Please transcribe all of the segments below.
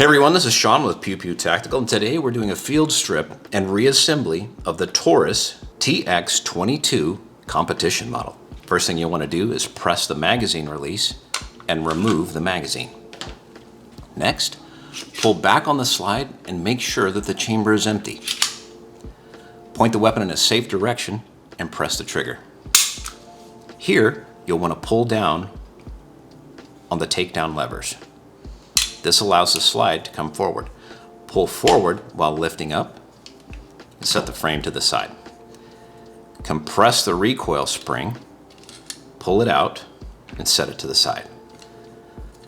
Hey everyone, this is Sean with Peep Tactical, and today we're doing a field strip and reassembly of the Taurus TX22 competition model. First thing you'll want to do is press the magazine release and remove the magazine. Next, pull back on the slide and make sure that the chamber is empty. Point the weapon in a safe direction and press the trigger. Here, you'll want to pull down on the takedown levers. This allows the slide to come forward. Pull forward while lifting up and set the frame to the side. Compress the recoil spring, pull it out, and set it to the side.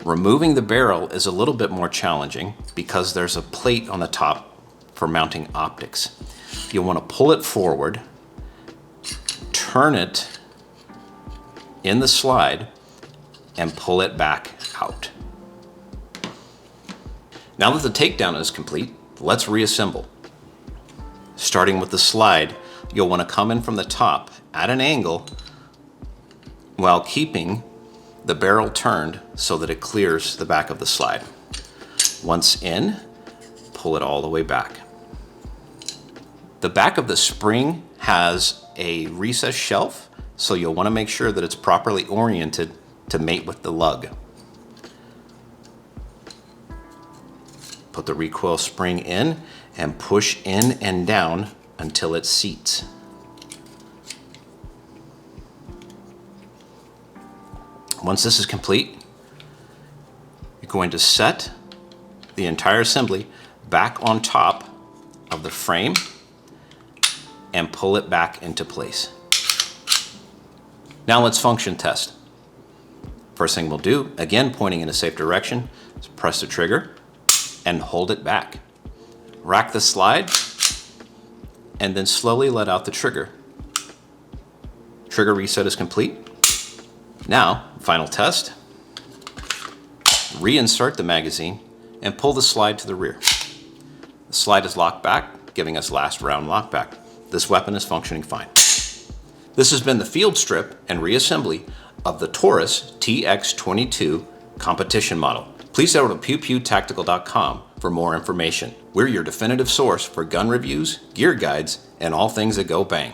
Removing the barrel is a little bit more challenging because there's a plate on the top for mounting optics. You'll want to pull it forward, turn it in the slide, and pull it back out. Now that the takedown is complete, let's reassemble. Starting with the slide, you'll want to come in from the top at an angle while keeping the barrel turned so that it clears the back of the slide. Once in, pull it all the way back. The back of the spring has a recessed shelf, so you'll want to make sure that it's properly oriented to mate with the lug. Put the recoil spring in and push in and down until it seats. Once this is complete, you're going to set the entire assembly back on top of the frame and pull it back into place. Now let's function test. First thing we'll do, again pointing in a safe direction, is press the trigger and hold it back. Rack the slide and then slowly let out the trigger. Trigger reset is complete. Now, final test. Reinsert the magazine and pull the slide to the rear. The slide is locked back, giving us last round lockback. This weapon is functioning fine. This has been the field strip and reassembly of the Taurus TX22 competition model. Please go to pewpewtactical.com for more information. We're your definitive source for gun reviews, gear guides, and all things that go bang.